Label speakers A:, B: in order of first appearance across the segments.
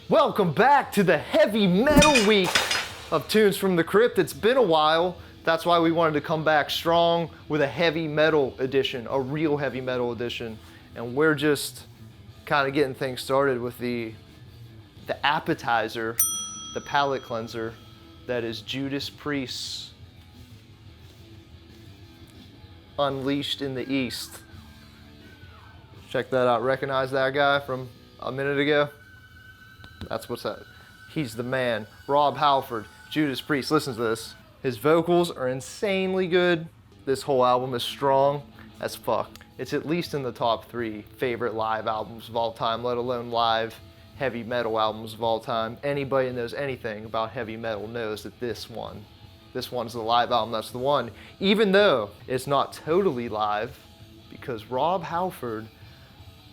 A: Welcome back to the heavy metal week of Tunes from the Crypt. It's been a while. That's why we wanted to come back strong with a heavy metal edition, a real heavy metal edition. And we're just kind of getting things started with the appetizer, the palate cleanser, that is Judas Priest's Unleashed in the East. Check that out. Recognize that guy from a minute ago? That's what's that. He's the man. Rob Halford, Judas Priest. Listen to this. His vocals are insanely good. This whole album is strong as fuck. It's at least in the top 3 favorite live albums of all time, let alone live heavy metal albums of all time. Anybody that knows anything about heavy metal knows that this one's the live album. That's the one. Even though it's not totally live, because Rob Halford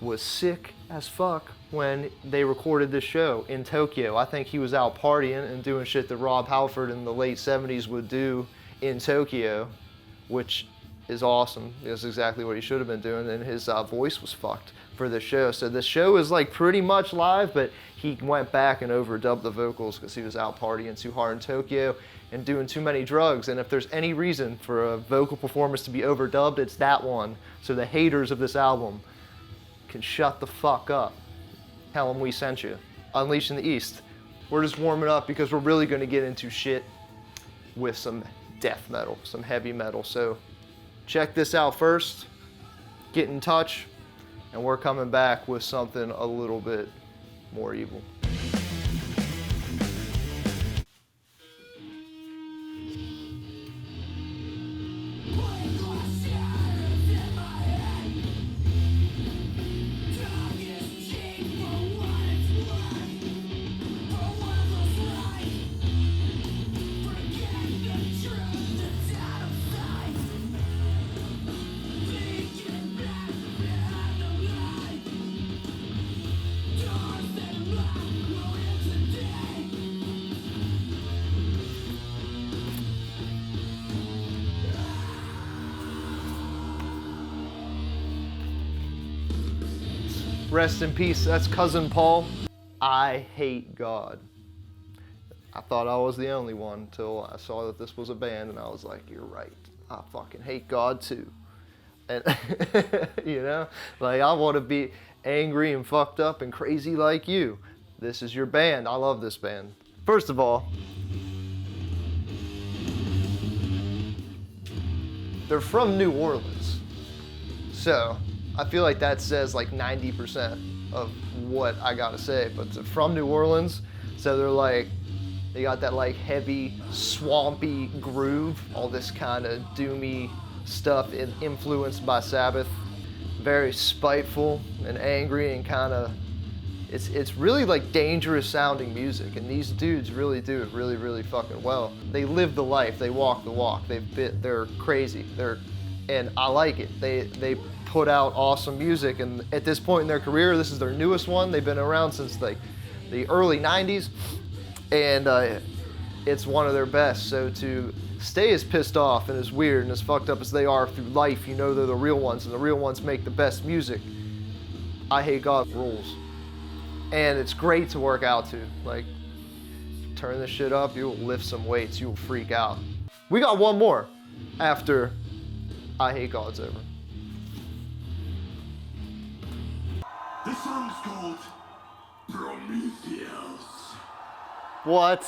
A: was sick as fuck when they recorded this show in Tokyo. I think he was out partying and doing shit that Rob Halford in the late 70s would do in Tokyo, which is awesome. That's exactly what he should have been doing, and his voice was fucked for this show. So this show is like pretty much live, but he went back and overdubbed the vocals because he was out partying too hard in Tokyo and doing too many drugs. And if there's any reason for a vocal performance to be overdubbed, it's that one. So the haters of this album can shut the fuck up. Tell them we sent you. Unleashed in the East. We're just warming up because we're really going to get into shit with some death metal, some heavy metal. So check this out first, get in touch, and we're coming back with something a little bit more evil. Rest in peace, that's Cousin Paul. I hate God. I thought I was the only one until I saw that this was a band, and I was like, you're right. I fucking hate God too. And you know, like I want to be angry and fucked up and crazy like you. This is your band. I love this band. First of all, they're from New Orleans. So I feel like that says like 90% of what I gotta say, but they're from New Orleans, so they got that like heavy, swampy groove, all this kind of doomy stuff influenced by Sabbath. Very spiteful and angry and kind of, it's really like dangerous sounding music, and these dudes really do it really, really fucking well. They live the life, they walk the walk, they're crazy, and I like it. They put out awesome music, and at this point in their career, this is their newest one. They've been around since like the early 90s, and it's one of their best. So to stay as pissed off and as weird and as fucked up as they are through life, you know they're the real ones, and the real ones make the best music. I Hate God rules. And it's great to work out to. Like, turn this shit up, you'll lift some weights, you'll freak out. We got one more after I Hate God's over.
B: This song's called Prometheus.
A: What?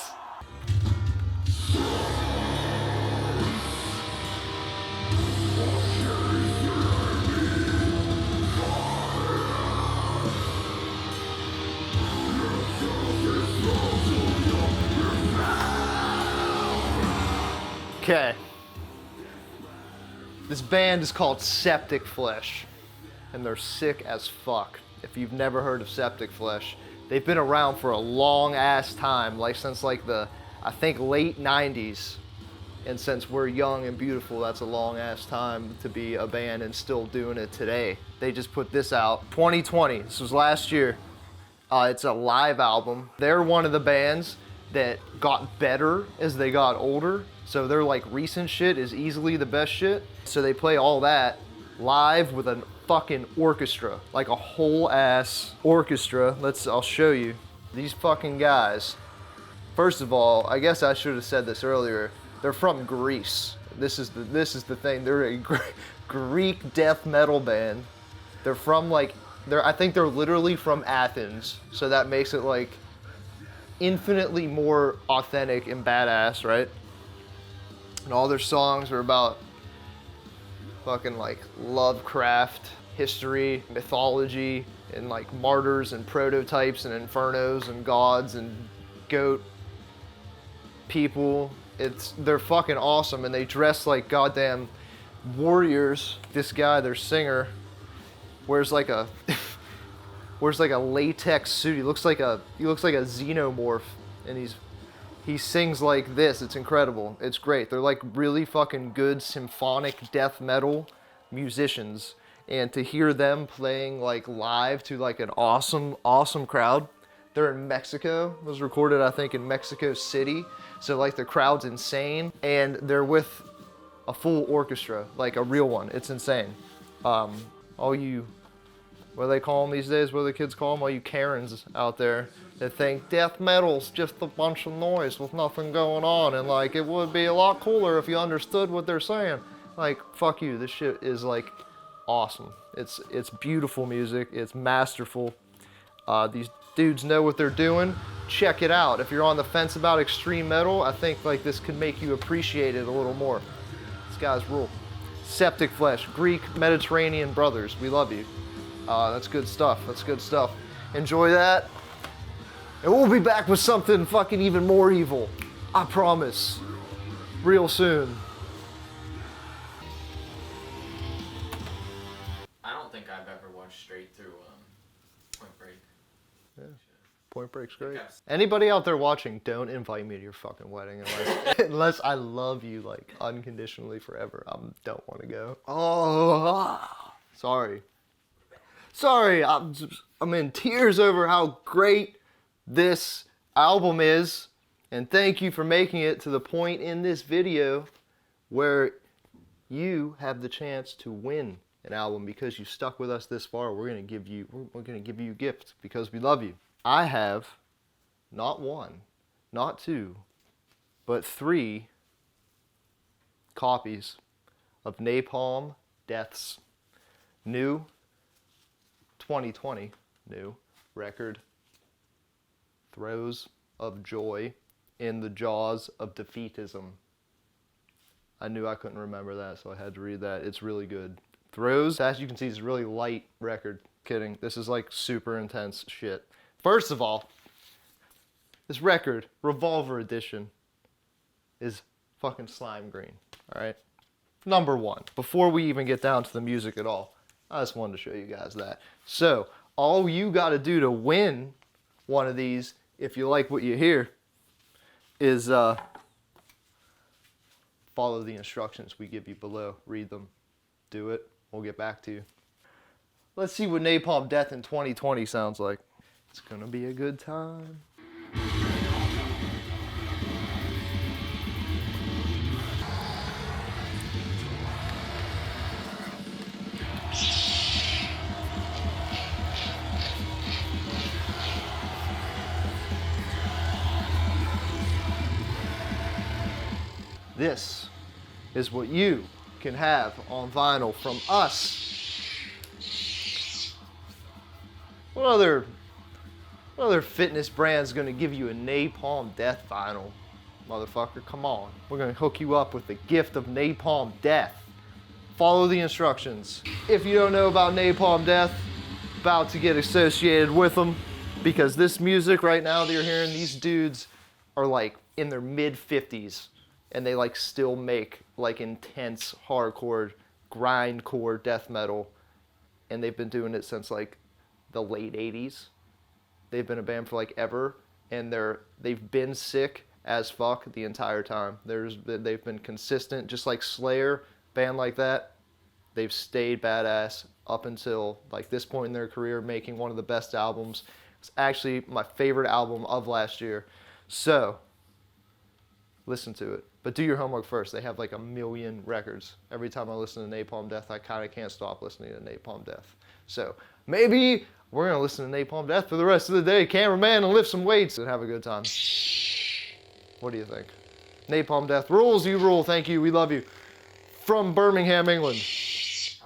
A: Okay. This band is called Septic Flesh, and they're sick as fuck. If you've never heard of Septic Flesh, they've been around for a long ass time, like since like the, I think late 90s. And since we're young and beautiful, that's a long ass time to be a band and still doing it today. They just put this out, 2020, this was last year. It's a live album. They're one of the bands that got better as they got older. So their like recent shit is easily the best shit. So they play all that live with a fucking orchestra, like a whole ass orchestra. I'll show you. These fucking guys, first of all, I guess I should have said this earlier. They're from Greece. This is the thing. They're a Greek death metal band. They're from like I think they're literally from Athens. So that makes it like infinitely more authentic and badass, right? And all their songs are about fucking like Lovecraft, history, mythology, and like martyrs and prototypes and infernos and gods and goat people. They're fucking awesome, and they dress like goddamn warriors. This guy, their singer, wears like a latex suit. He looks like a xenomorph, and he sings like this. It's incredible. It's great. They're like really fucking good symphonic death metal musicians, and to hear them playing like live to like an awesome crowd. They're in Mexico. It was recorded, I think, in Mexico City. So like the crowd's insane, and they're with a full orchestra, like a real one. It's insane. All you, what do they call them these days? What do the kids call them? All you Karens out there that think death metal's just a bunch of noise with nothing going on, and like it would be a lot cooler if you understood what they're saying. Like, fuck you. This shit is like awesome. It's beautiful music. It's masterful. These dudes know what they're doing. Check it out. If you're on the fence about extreme metal, I think like this could make you appreciate it a little more. These guys rule. Septic Flesh, Greek Mediterranean brothers. We love you. That's good stuff. That's good stuff. Enjoy that. And we'll be back with something fucking even more evil. I promise. Real soon.
C: I don't think I've ever watched straight through Point Break.
A: Yeah. Point Break's great.
C: Okay.
A: Anybody out there watching, don't invite me to your fucking wedding unless I love you like unconditionally forever. I don't want to go. Oh, sorry. I'm in tears over how great this album is, and thank you for making it to the point in this video where you have the chance to win an album because you stuck with us this far. We're gonna give you a gift because we love you. I have not one, not two, but 3 copies of Napalm Death's new 2020 new record, Throes of Joy in the Jaws of Defeatism. I knew I couldn't remember that, so I had to read that. It's really good. Throes, as you can see, is a really light record. Kidding. This is like super intense shit. First of all, this record, Revolver Edition, is fucking slime green. Alright? Number 1. Before we even get down to the music at all, I just wanted to show you guys that. So, all you gotta do to win one of these, if you like what you hear, is follow the instructions we give you below. Read them. Do it. We'll get back to you. Let's see what Napalm Death in 2020 sounds like. It's gonna be a good time. This is what you can have on vinyl from us. What other fitness brand's gonna give you a Napalm Death vinyl? Motherfucker, come on. We're gonna hook you up with the gift of Napalm Death. Follow the instructions. If you don't know about Napalm Death, about to get associated with them, because this music right now that you're hearing, these dudes are like in their mid-50s, and they like still make like intense hardcore, grindcore death metal, and they've been doing it since like the late 80s. They've been a band for like ever, and they've been sick as fuck the entire time. They've been consistent, just like Slayer, band like that. They've stayed badass up until like this point in their career, making one of the best albums. It's actually my favorite album of last year. So listen to it, but do your homework first. They have like 1 million records. Every time I listen to Napalm Death, I kind of can't stop listening to Napalm Death. So maybe We're going to listen to Napalm Death for the rest of the day. Cameraman, and lift some weights and have a good time. What do you think? Napalm Death rules, you rule. Thank you. We love you. From Birmingham, England.